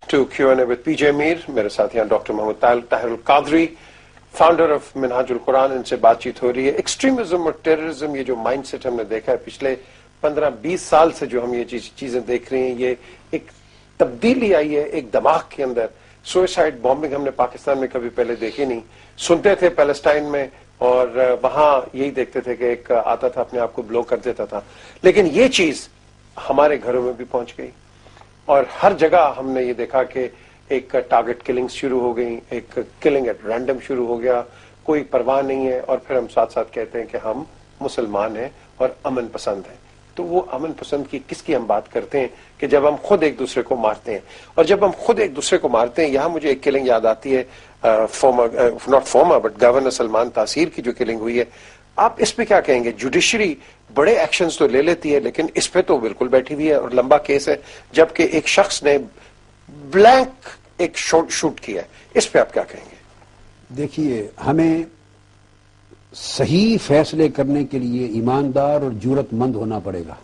To Q&A with PJ Mir, میرے ساتھ یہاں doctor Muhammad Tahir ul-Qadri, founder of Minhaj ul-Quran, ان سے بات چیت ہو رہی ہے. ایکسٹریمزم اور ٹیررزم، یہ جو مائنڈ سیٹ ہم نے دیکھا ہے پچھلے 15-20 سال سے، جو ہم یہ چیزیں دیکھ رہے ہیں، یہ ایک تبدیلی آئی ہے ایک دماغ کے اندر. سوئسائڈ بامبنگ ہم نے پاکستان میں کبھی پہلے دیکھی نہیں. سنتے تھے پیلسٹائن میں، اور وہاں یہی دیکھتے تھے کہ ایک آتا تھا اپنے آپ کو بلو کر دیتا تھا. لیکن یہ چیز ہمارے گھروں میں بھی پہنچ گئی، اور ہر جگہ ہم نے یہ دیکھا کہ ایک ٹارگٹ کلنگ شروع ہو گئی، ایک کلنگ ایٹ رینڈم شروع ہو گیا، کوئی پرواہ نہیں ہے. اور پھر ہم ساتھ ساتھ کہتے ہیں کہ ہم مسلمان ہیں اور امن پسند ہیں. تو وہ امن پسند کس کی ہم بات کرتے ہیں کہ جب ہم خود ایک دوسرے کو مارتے ہیں. اور جب ہم خود ایک دوسرے کو مارتے ہیں، یہاں مجھے ایک کلنگ یاد آتی ہے، not former but governor Salman Taseer کی جو کلنگ ہوئی ہے. آپ اس پہ کیا کہیں گے؟ جوڈیشری بڑے ایکشنز تو لے لیتی ہے، لیکن اس پہ تو بالکل بیٹھی ہوئی ہے اور لمبا کیس ہے، جبکہ ایک شخص نے بلینک ایک شوٹ کیا ہے. اس پہ آپ کیا کہیں گے؟ دیکھیے، ہمیں صحیح فیصلے کرنے کے لیے ایماندار اور جرأت مند ہونا پڑے گا.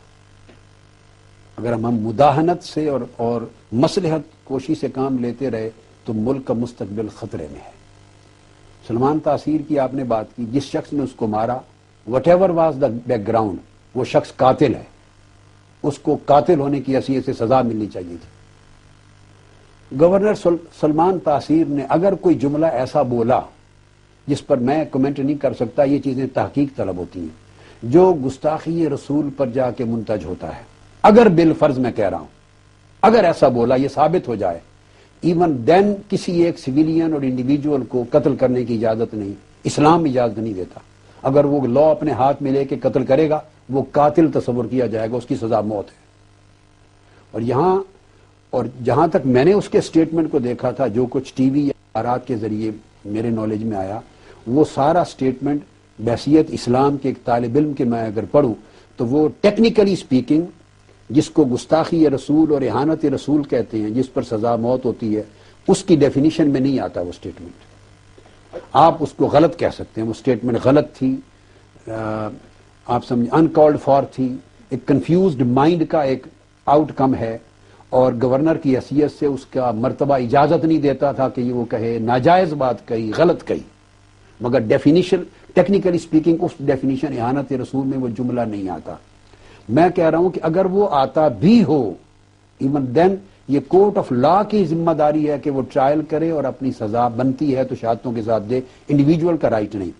اگر ہم مداہنت سے اور مصلحت کوشی سے کام لیتے رہے تو ملک کا مستقبل خطرے میں ہے. سلمان تاثیر کی آپ نے بات کی، جس شخص نے اس کو مارا، what ever was the back ground, وہ شخص قاتل ہے. اس کو قاتل ہونے کی حیثیت سے سزا ملنی چاہیے تھی. گورنر سلمان تاثیر نے اگر کوئی جملہ ایسا بولا جس پر میں کمنٹ نہیں کر سکتا، یہ چیزیں تحقیق طلب ہوتی ہیں، جو گستاخی رسول پر جا کے منتج ہوتا ہے، اگر بالفرض میں کہہ رہا ہوں، اگر ایسا بولا، یہ ثابت ہو جائے، ایون دین کسی ایک سویلین اور انڈیویجول کو قتل کرنے کی اجازت نہیں، اسلام اجازت نہیں دیتا. اگر وہ لا اپنے ہاتھ میں لے کے قتل کرے گا، وہ قاتل تصور کیا جائے گا، اس کی سزا موت ہے. اور جہاں تک میں نے اس کے سٹیٹمنٹ کو دیکھا تھا، جو کچھ ٹی وی یا اخبارات کے ذریعے میرے نالج میں آیا، وہ سارا سٹیٹمنٹ بحیثیت اسلام کے ایک طالب علم کے میں اگر پڑھوں تو وہ ٹیکنیکلی سپیکنگ، جس کو گستاخی رسول اور اہانت رسول کہتے ہیں، جس پر سزا موت ہوتی ہے، اس کی ڈیفینیشن میں نہیں آتا وہ سٹیٹمنٹ. آپ اس کو غلط کہہ سکتے ہیں، وہ سٹیٹمنٹ غلط تھی، آپ سمجھ انکالڈ فار تھی، ایک کنفیوزڈ مائنڈ کا ایک آؤٹ کم ہے. اور گورنر کی حیثیت سے اس کا مرتبہ اجازت نہیں دیتا تھا کہ یہ وہ کہے، ناجائز بات کہی، غلط کہی. مگر ڈیفینیشن ٹیکنیکلی سپیکنگ، اس ڈیفینیشن اہانت رسول میں وہ جملہ نہیں آتا. میں کہہ رہا ہوں کہ اگر وہ آتا بھی ہو، ایون دین یہ کورٹ آف لا کی ذمہ داری ہے کہ وہ ٹرائل کرے اور اپنی سزا بنتی ہے تو شہادتوں کے ساتھ دے، انڈیویجول کا رائٹ نہیں.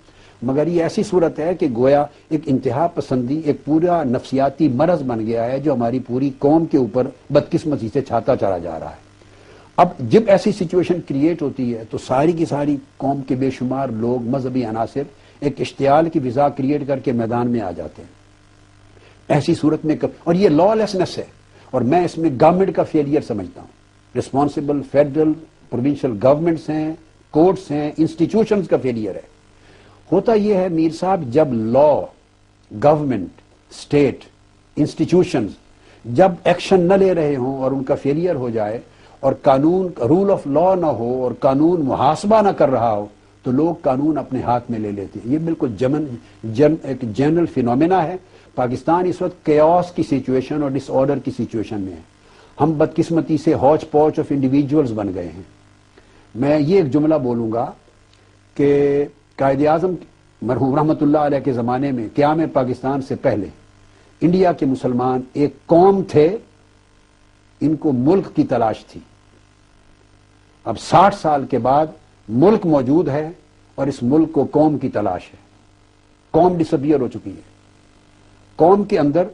مگر یہ ایسی صورت ہے کہ گویا ایک انتہا پسندی ایک پورا نفسیاتی مرض بن گیا ہے، جو ہماری پوری قوم کے اوپر بدقسمتی سے چھاتا چلا جا رہا ہے. اب جب ایسی سچویشن کریٹ ہوتی ہے تو ساری کی ساری قوم کے بے شمار لوگ، مذہبی عناصر، ایک اشتعال کی فضا کریٹ کر کے میدان میں آ جاتے ہیں. ایسی صورت میں اور یہ لا لیسنس ہے، اور میں اس میں گورنمنٹ کا فیلئر سمجھتا ہوں. رسپانسبل فیڈرل پروونشل گورنمنٹس ہیں، کورٹس ہیں، انسٹیٹیوشنز کا فیلئر ہے. ہوتا یہ ہے میر صاحب، جب لا، گورنمنٹ، اسٹیٹ، انسٹیٹیوشنز جب ایکشن نہ لے رہے ہوں اور ان کا فیلئر ہو جائے اور قانون رول آف لا نہ ہو اور قانون محاسبہ نہ کر رہا ہو، تو لوگ قانون اپنے ہاتھ میں لے لیتے ہیں. یہ بالکل ایک جنرل فینومینا ہے. پاکستان اس وقت کیوس کی سچویشن اور ڈس آرڈر کی سچویشن میں ہے. ہم بدقسمتی سے ہوچ پوچ آف انڈیویجولز بن گئے ہیں. میں یہ ایک جملہ بولوں گا کہ قائد اعظم مرحوم رحمت اللہ علیہ کے زمانے میں، قیام پاکستان سے پہلے، انڈیا کے مسلمان ایک قوم تھے، ان کو ملک کی تلاش تھی. اب 60 سال کے بعد ملک موجود ہے اور اس ملک کو قوم کی تلاش ہے. قوم ڈسپیئر ہو چکی ہے. قوم کے اندر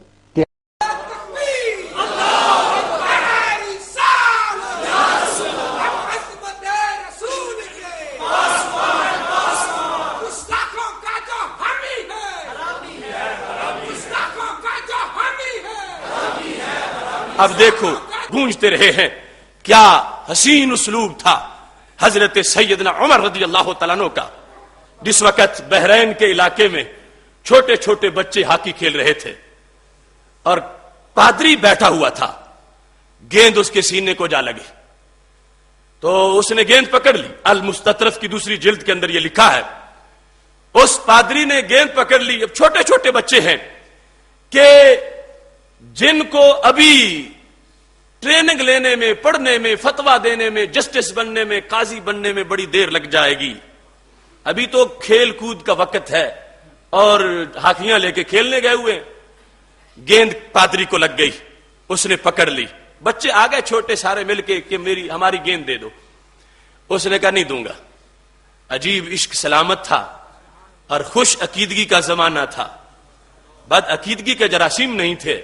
اب دیکھو گونجتے رہے ہیں. کیا حسین اسلوب تھا حضرت سیدنا عمر رضی اللہ تعالیٰ عنہ کا، جس وقت بحرین کے علاقے میں چھوٹے چھوٹے بچے ہاکی کھیل رہے تھے اور پادری بیٹھا ہوا تھا. گیند اس کے سینے کو جا لگی تو اس نے گیند پکڑ لی. المستطرف کی دوسری جلد کے اندر یہ لکھا ہے، اس پادری نے گیند پکڑ لی. اب چھوٹے چھوٹے بچے ہیں کہ جن کو ابھی ٹریننگ لینے میں، پڑھنے میں، فتوا دینے میں، جسٹس بننے میں، قاضی بننے میں بڑی دیر لگ جائے گی. ابھی تو کھیل کود کا وقت ہے اور ہاکیاں لے کے کھیلنے گئے ہوئے. گیند پادری کو لگ گئی، اس نے پکڑ لی. بچے آ گئے چھوٹے سارے مل کے کہ ہماری گیند دے دو. اس نے کہا نہیں دوں گا. عجیب عشق سلامت تھا اور خوش عقیدگی کا زمانہ تھا. بد عقیدگی کے جراثیم نہیں تھے.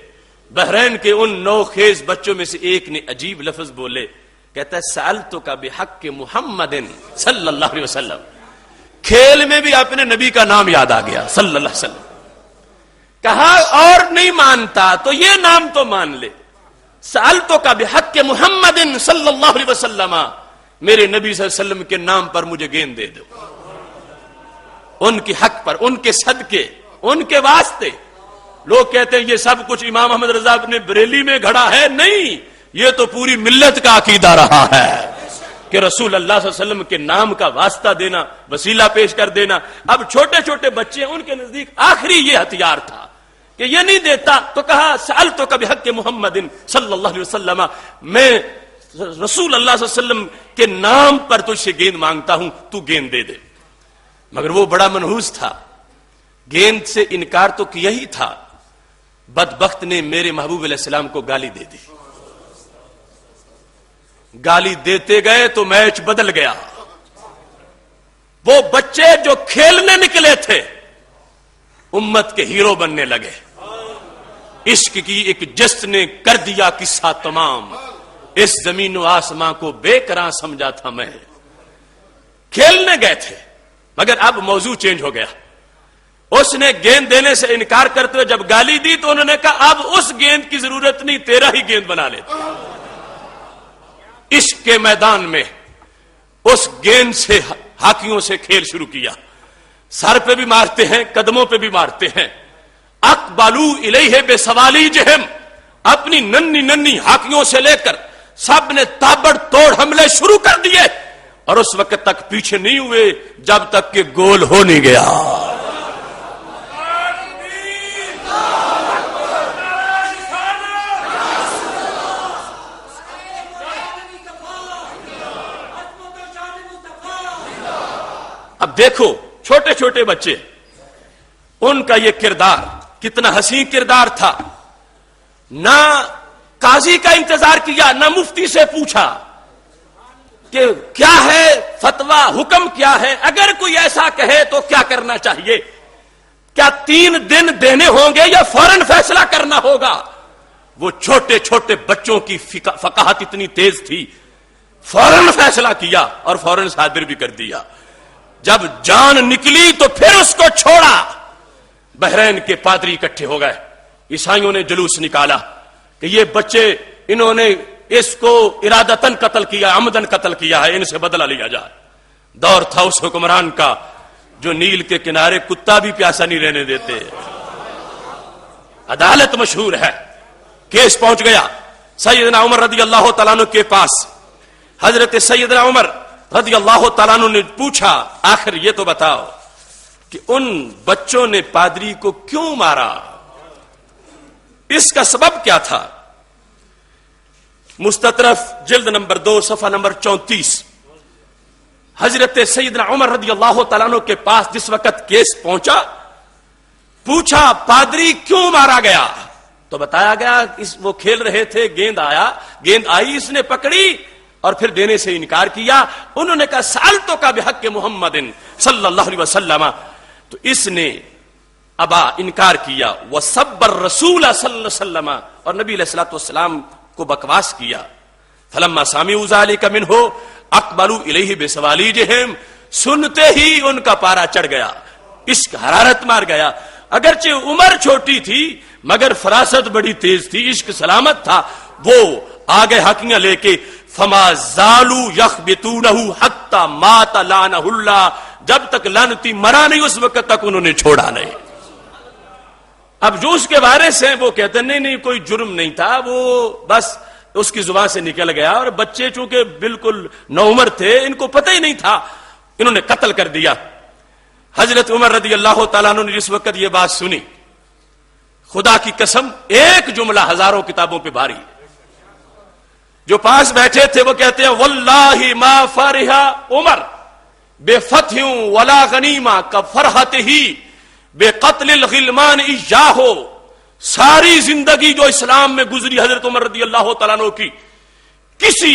بحرین کے ان 9 خیز بچوں میں سے ایک نے عجیب لفظ بولے. کہتا ہے سألتو کا بحق محمد صلی اللہ علیہ وسلم. کھیل میں بھی اپنے نبی کا نام یاد آ گیا صلی اللہ علیہ وسلم. کہا اور نہیں مانتا تو یہ نام تو مان لے. سألتو کا بحق محمد صلی اللہ علیہ وسلم، میرے نبی صلی اللہ علیہ وسلم کے نام پر مجھے گیند دے دو. ان کے حق پر، ان کے صدقے، ان کے واسطے. لوگ کہتے ہیں یہ سب کچھ امام احمد رضا نے بریلی میں گھڑا ہے. نہیں، یہ تو پوری ملت کا عقیدہ رہا ہے کہ رسول اللہ صلی اللہ علیہ وسلم کے نام کا واسطہ دینا، وسیلہ پیش کر دینا. اب چھوٹے چھوٹے بچے، ان کے نزدیک آخری یہ ہتھیار تھا کہ یہ نہیں دیتا تو کہا سألتو کا بحق محمد صلی اللہ علیہ وسلم، میں رسول اللہ صلی اللہ علیہ وسلم کے نام پر تجھ سے گیند مانگتا ہوں، تو گیند دے دے. مگر وہ بڑا منحوس تھا، گیند سے انکار تو کیا ہی تھا. بدبخت نے میرے محبوب علیہ السلام کو گالی دے دی. گالی دیتے گئے تو میچ بدل گیا. وہ بچے جو کھیلنے نکلے تھے امت کے ہیرو بننے لگے. عشق کی ایک جست نے کر دیا قصہ تمام. اس زمین و آسمان کو بے قرار سمجھا تھا میں. کھیلنے گئے تھے مگر اب موضوع چینج ہو گیا. اس نے گیند دینے سے انکار کرتے ہوئے جب گالی دی تو انہوں نے کہا اب اس گیند کی ضرورت نہیں، تیرا ہی گیند بنا لیتے. عشق کے میدان میں اس گیند سے ہاکیوں سے کھیل شروع کیا. سر پہ بھی مارتے ہیں، قدموں پہ بھی مارتے ہیں. اقبلوا الیہ بسوالیجہم، اپنی ننی ننی ہاکیوں سے لے کر سب نے تابڑ توڑ حملے شروع کر دیے اور اس وقت تک پیچھے نہیں ہوئے جب تک کہ گول ہو نہیں گیا. اب دیکھو چھوٹے چھوٹے بچے، ان کا یہ کردار کتنا حسین کردار تھا. نہ قاضی کا انتظار کیا، نہ مفتی سے پوچھا کہ کیا ہے فتویٰ، حکم کیا ہے، اگر کوئی ایسا کہے تو کیا کرنا چاہیے. کیا 3 دن دینے ہوں گے یا فوراً فیصلہ کرنا ہوگا. وہ چھوٹے چھوٹے بچوں کی فقاہت اتنی تیز تھی، فوراً فیصلہ کیا اور فوراً صادر بھی کر دیا. جب جان نکلی تو پھر اس کو چھوڑا. بحرین کے پادری اکٹھے ہو گئے. عیسائیوں نے جلوس نکالا کہ یہ بچے، انہوں نے اس کو ارادتاً قتل کیا، عمدن قتل کیا ہے، ان سے بدلہ لیا جائے. دور تھا اس حکمران کا جو نیل کے کنارے کتا بھی پیاسا نہیں رہنے دیتے. عدالت مشہور ہے. کیس پہنچ گیا سیدنا عمر رضی اللہ تعالیٰ عنہ کے پاس. حضرت سیدنا عمر رضی اللہ تعالیٰ عنہ نے پوچھا آخر یہ تو بتاؤ کہ ان بچوں نے پادری کو کیوں مارا، اس کا سبب کیا تھا. مستطرف جلد نمبر 2 صفحہ نمبر 34. حضرت سیدنا عمر رضی اللہ تعالیٰ عنہ کے پاس جس وقت کیس پہنچا، پوچھا پادری کیوں مارا گیا تو بتایا گیا وہ کھیل رہے تھے، گیند آئی، اس نے پکڑی اور پھر دینے سے انکار کیا. انہوں نے کہا سألتو کا بحق محمد صلی اللہ علیہ وسلم، تو اس نے ابا انکار کیا. وسب الرسول صلی اللہ علیہ وسلم، اور نبی علیہ الصلوۃ والسلام کو بکواس کیا. فلما سمعوا ذلك منه اقبلوا الیہ بسوالیجہم، سنتے ہی ان کا پارا چڑھ گیا، عشق حرارت مار گیا. اگرچہ عمر چھوٹی تھی مگر فراست بڑی تیز تھی، عشق سلامت تھا. وہ آگے ہاکیاں لے کے فما زالوا یخبطونہ حتی مات لعنہ اللہ، جب تک لعنتی مرا نہیں اس وقت تک انہوں نے چھوڑا نہیں. اب جو اس کے بارے سے وہ کہتے ہیں نہیں کوئی جرم نہیں تھا، وہ بس اس کی زبان سے نکل گیا. اور بچے چونکہ بالکل نوعمر تھے، ان کو پتہ ہی نہیں تھا، انہوں نے قتل کر دیا. حضرت عمر رضی اللہ تعالیٰ عنہ نے جس وقت یہ بات سنی، خدا کی قسم ایک جملہ ہزاروں کتابوں پہ بھاری. جو پاس بیٹھے تھے وہ کہتے ہیں واللہ ما فرح عمر بے فتح ولا غنیمہ کا فرحت ہی بے قتل الغلمان ایاہو. ساری زندگی جو اسلام میں گزری حضرت عمر رضی اللہ تعالیٰ عنہ کی، کسی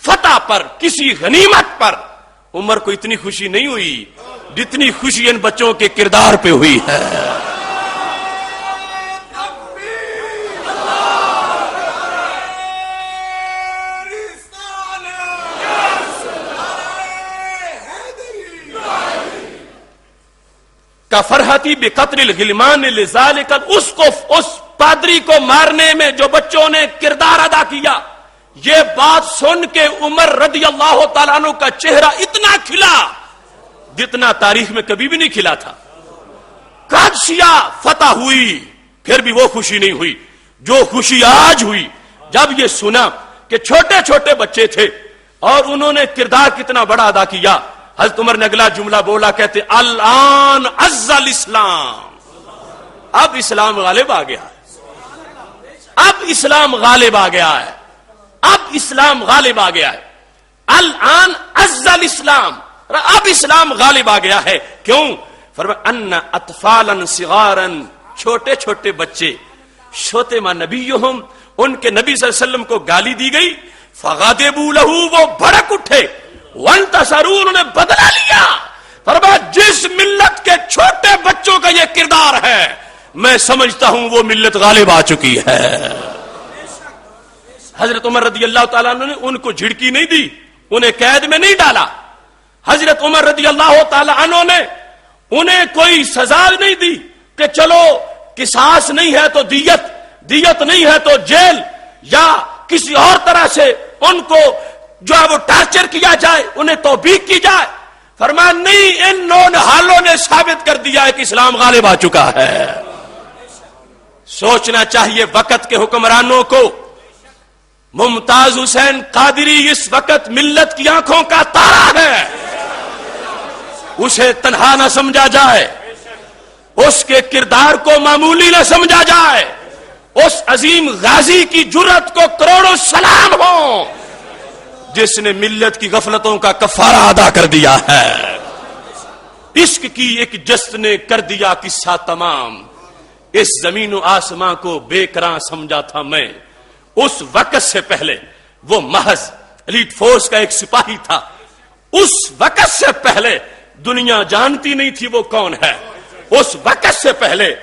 فتح پر، کسی غنیمت پر عمر کو اتنی خوشی نہیں ہوئی جتنی خوشی ان بچوں کے کردار پہ ہوئی ہے. کا فرحتی بقتل الغلمان لذالک، اس پادری کو مارنے میں جو بچوں نے کردار ادا کیا، یہ بات سن کے عمر رضی اللہ تعالیٰ عنہ کا چہرہ اتنا کھلا جتنا تاریخ میں کبھی بھی نہیں کھلا تھا. قادسیہ فتح ہوئی پھر بھی وہ خوشی نہیں ہوئی جو خوشی آج ہوئی جب یہ سنا کہ چھوٹے چھوٹے بچے تھے اور انہوں نے کردار کتنا بڑا ادا کیا. حضرت عمر نے اگلا جملہ بولا، کہتے الان عز الاسلام، اب اسلام غالب آ گیا ہے، اب اسلام غالب آ گیا ہے، اب اسلام غالب آ گیا ہے. الان عز الاسلام، اب اسلام غالب آ گیا ہے. کیوں؟ فرمایا ان اطفالا صغارا، چھوٹے چھوٹے بچے، شتم نبیہم، ان کے نبی صلی اللہ علیہ وسلم کو گالی دی گئی، فغضبوا لہ، وہ بھڑک اٹھے، وانتصروا، انہوں نے بدلہ لیا. فرمایا جس ملت کے چھوٹے بچوں کا یہ کردار ہے میں سمجھتا ہوں وہ ملت غالب آ چکی ہے. حضرت عمر رضی اللہ تعالیٰ عنہ نے ان کو جھڑکی نہیں دی، انہیں قید میں نہیں ڈالا. حضرت عمر رضی اللہ تعالیٰ عنہ نے انہیں کوئی سزا نہیں دی کہ چلو قصاص نہیں ہے تو دیت نہیں ہے تو جیل، یا کسی اور طرح سے ان کو جو ہے وہ ٹارچر کیا جائے، انہیں توبیخ کی جائے. فرمایا نہیں، ان حالوں نے ثابت کر دیا ہے کہ اسلام غالب آ چکا ہے. سوچنا چاہیے وقت کے حکمرانوں کو. ممتاز حسین قادری اس وقت ملت کی آنکھوں کا تارا ہے، اسے تنہا نہ سمجھا جائے، اس کے کردار کو معمولی نہ سمجھا جائے. اس عظیم غازی کی جرأت کو کروڑوں سلام ہو جس نے ملت کی غفلتوں کا کفارہ ادا کر دیا ہے. عشق کی ایک جست نے کر دیا قصہ تمام، اس زمین و آسمان کو بے کراں سمجھا تھا میں. اس وقت سے پہلے وہ محض ایلیٹ فورس کا ایک سپاہی تھا. اس وقت سے پہلے دنیا جانتی نہیں تھی وہ کون ہے. اس وقت سے پہلے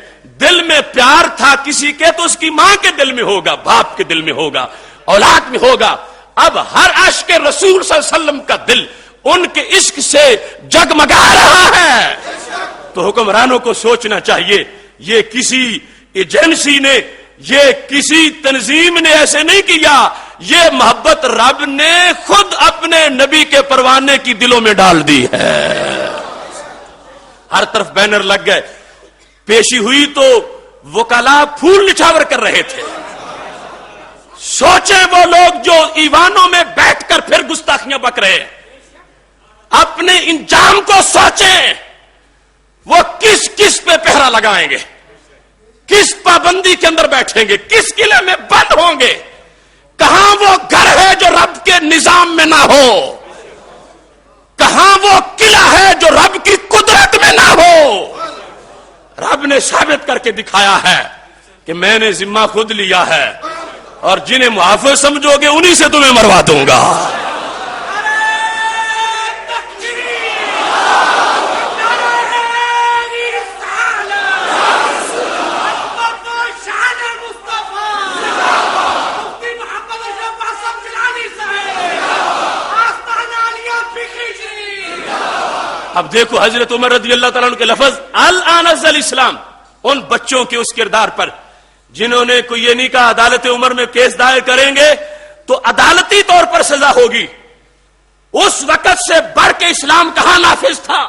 دل میں پیار تھا کسی کے تو اس کی ماں کے دل میں ہوگا، باپ کے دل میں ہوگا، اولاد میں ہوگا. اب ہر عاشق رسول صلی اللہ علیہ وسلم کا دل ان کے عشق سے جگمگا رہا ہے. تو حکمرانوں کو سوچنا چاہیے، یہ کسی ایجنسی نے، یہ کسی تنظیم نے ایسے نہیں کیا، یہ محبت رب نے خود اپنے نبی کے پروانے کی دلوں میں ڈال دی ہے. ہر طرف بینر لگ گئے، پیشی ہوئی تو وکلاء پھول نچھاور کر رہے تھے. سوچیں وہ لوگ جو ایوانوں میں بیٹھ کر پھر گستاخیاں بک رہے ہیں، اپنے انجام کو سوچیں، وہ کس کس پہ پہرا لگائیں گے، کس پابندی کے اندر بیٹھیں گے، کس قلعے میں بند ہوں گے. کہاں وہ گھر ہے جو رب کے نظام میں نہ ہو، کہاں وہ قلعہ ہے جو رب کی قدرت میں نہ ہو. رب نے ثابت کر کے دکھایا ہے کہ میں نے ذمہ خود لیا ہے، اور جنہیں محافظ سمجھو گے انہی سے تمہیں مروا دوں گا. اب دیکھو حضرت عمر رضی اللہ تعالیٰ عنہ کے لفظ الان عز الاسلام، ان بچوں کے اس کردار پر جنہوں نے کوئی یہ نہیں کہا عدالت عمر میں کیس دائر کریں گے تو عدالتی طور پر سزا ہوگی. اس وقت سے بڑھ کے اسلام کہاں نافذ تھا.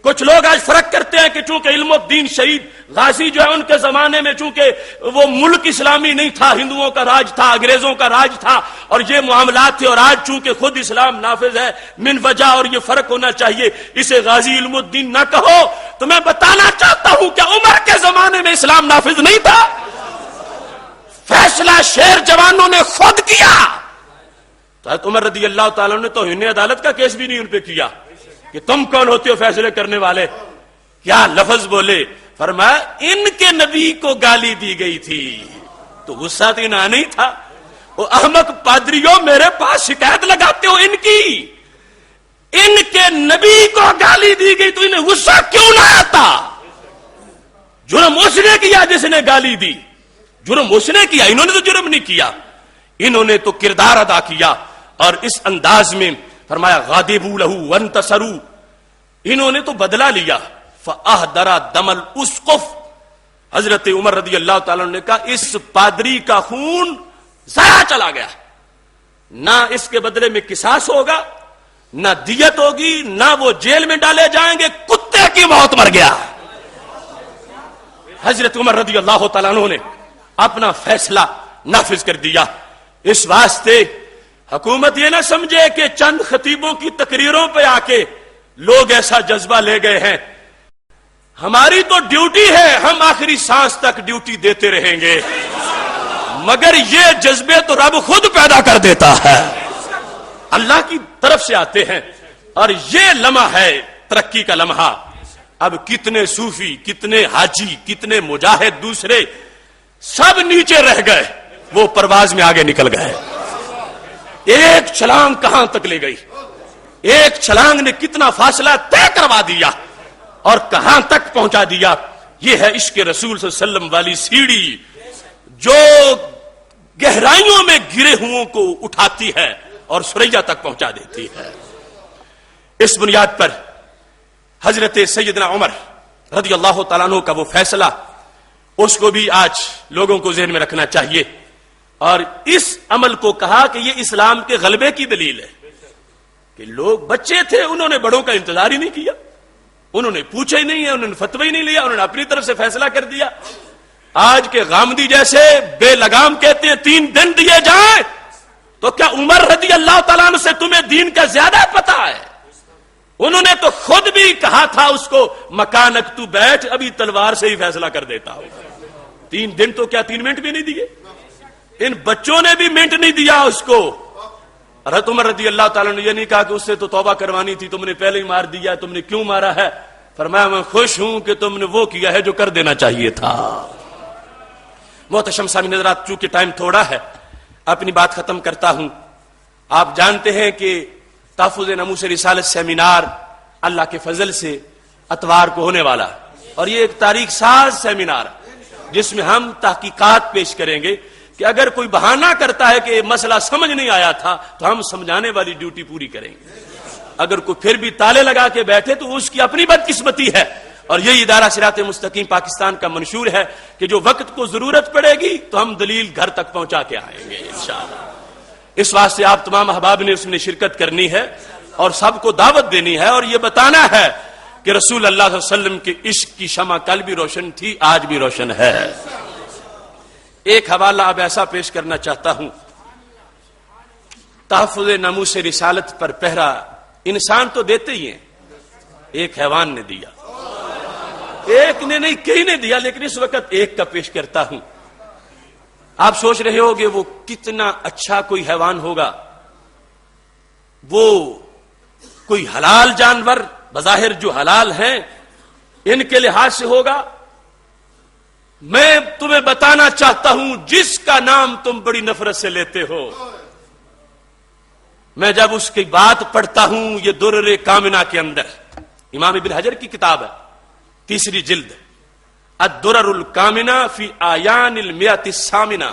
کچھ لوگ آج فرق کرتے ہیں کہ چونکہ علم الدین شہید غازی جو ہے ان کے زمانے میں چونکہ وہ ملک اسلامی نہیں تھا، ہندوؤں کا راج تھا، انگریزوں کا راج تھا اور یہ معاملات تھے، اور آج چونکہ خود اسلام نافذ ہے من وجہ اور یہ فرق ہونا چاہیے، اسے غازی علم الدین نہ کہو. تو میں بتانا چاہتا ہوں کہ عمر کے زمانے میں اسلام نافذ نہیں تھا. فیصلہ شیر جوانوں نے خود کیا، تو حضرت عمر رضی اللہ تعالیٰ نے توہین عدالت کا کیس بھی نہیں ان پہ کیا کہ تم کون ہوتے ہو فیصلے کرنے والے. کیا لفظ بولے, فرمایا ان کے نبی کو گالی دی گئی تھی. تو غصہ تو نہ نہیں تھا, وہ احمق پادریوں میرے پاس شکایت لگاتے ہو ان کی, ان کے نبی کو گالی دی گئی تو انہیں غصہ کیوں نہ آتا؟ جرم اس نے کیا جس نے گالی دی, جرم اس نے کیا, انہوں نے تو جرم نہیں کیا, انہوں نے تو کردار ادا کیا. اور اس انداز میں فرمایا غاضبوا لہ وانتصروا, انہوں نے تو بدلہ لیا. فاحضر دم الاسقف, حضرت عمر رضی اللہ تعالیٰ نے کہا اس پادری کا خون ضائع چلا گیا, نہ اس کے بدلے میں قصاص ہوگا, نہ دیت ہوگی, نہ وہ جیل میں ڈالے جائیں گے, کتے کی موت مر گیا. حضرت عمر رضی اللہ تعالیٰ عنہ نے اپنا فیصلہ نافذ کر دیا. اس واسطے حکومت یہ نہ سمجھے کہ چند خطیبوں کی تقریروں پہ آ کے لوگ ایسا جذبہ لے گئے ہیں. ہماری تو ڈیوٹی ہے, ہم آخری سانس تک ڈیوٹی دیتے رہیں گے, مگر یہ جذبے تو رب خود پیدا کر دیتا ہے, اللہ کی طرف سے آتے ہیں. اور یہ لمحہ ہے ترقی کا لمحہ. اب کتنے صوفی, کتنے حاجی, کتنے مجاہد دوسرے سب نیچے رہ گئے, وہ پرواز میں آگے نکل گئے. ایک چھلانگ کہاں تک لے گئی, ایک چھلانگ نے کتنا فاصلہ طے کروا دیا اور کہاں تک پہنچا دیا. یہ ہے عشق رسول صلی اللہ علیہ وسلم والی سیڑھی جو گہرائیوں میں گرے ہوں کو اٹھاتی ہے اور سریا تک پہنچا دیتی ہے. اس بنیاد پر حضرت سیدنا عمر رضی اللہ تعالیٰ عنہ کا وہ فیصلہ, اس کو بھی آج لوگوں کو ذہن میں رکھنا چاہیے. اور اس عمل کو کہا کہ یہ اسلام کے غلبے کی دلیل ہے کہ لوگ بچے تھے, انہوں نے بڑوں کا انتظار ہی نہیں کیا, انہوں نے پوچھا ہی نہیں ہے, انہوں نے فتوی ہی نہیں لیا, انہوں نے اپنی طرف سے فیصلہ کر دیا. آج کے غامدی جیسے بے لگام کہتے ہیں 3 دن دیے جائیں, تو کیا عمر رضی اللہ تعالیٰ عنہ سے تمہیں دین کا زیادہ پتا ہے؟ انہوں نے تو خود بھی کہا تھا اس کو مکانک تو بیٹھ, ابھی تلوار سے ہی فیصلہ کر دیتا ہوں. 3 دن تو کیا 3 منٹ بھی نہیں دیے, ان بچوں نے بھی منٹ نہیں دیا اس کو. حضرت عمر رضی اللہ تعالیٰ نے یہ نہیں کہا کہ اس سے تو توبہ کروانی تھی, تم نے پہلے ہی مار دیا, تم نے کیوں مارا ہے؟ فرمایا میں خوش ہوں کہ تم نے وہ کیا ہے جو کر دینا چاہیے تھا. محتشم سامعین حضرات, چونکہ ٹائم تھوڑا ہے اپنی بات ختم کرتا ہوں. آپ جانتے ہیں کہ تحفظ ناموس رسالت سیمینار اللہ کے فضل سے اتوار کو ہونے والا, اور یہ ایک تاریخ ساز سیمینار جس میں ہم تحقیقات پیش کریں گے کہ اگر کوئی بہانہ کرتا ہے کہ مسئلہ سمجھ نہیں آیا تھا تو ہم سمجھانے والی ڈیوٹی پوری کریں گے. اگر کوئی پھر بھی تالے لگا کے بیٹھے تو اس کی اپنی بدقسمتی ہے. اور یہی ادارہ صراط مستقیم پاکستان کا منشور ہے کہ جو وقت کو ضرورت پڑے گی تو ہم دلیل گھر تک پہنچا کے آئیں گے انشاءاللہ. اس واسطے آپ تمام احباب نے اس میں شرکت کرنی ہے اور سب کو دعوت دینی ہے اور یہ بتانا ہے کہ رسول اللہ صلی اللہ علیہ وسلم کے عشق کی شمع کل بھی روشن تھی, آج بھی روشن ہے. ایک حوالہ اب ایسا پیش کرنا چاہتا ہوں. تحفظ ناموس رسالت پر پہرا انسان تو دیتے ہی ہیں, ایک حیوان نے دیا, ایک نے نہیں کئی نے دیا, لیکن اس وقت ایک کا پیش کرتا ہوں. آپ سوچ رہے ہوگے وہ کتنا اچھا کوئی حیوان ہوگا, وہ کوئی حلال جانور بظاہر جو حلال ہیں ان کے لحاظ سے ہوگا. میں تمہیں بتانا چاہتا ہوں جس کا نام تم بڑی نفرت سے لیتے ہو, میں جب اس کی بات پڑھتا ہوں, یہ درر کامنہ کے اندر امام ابن حجر کی کتاب ہے, 3 جلد, الدرر الکامنہ فی آیان المئۃ الثامنہ,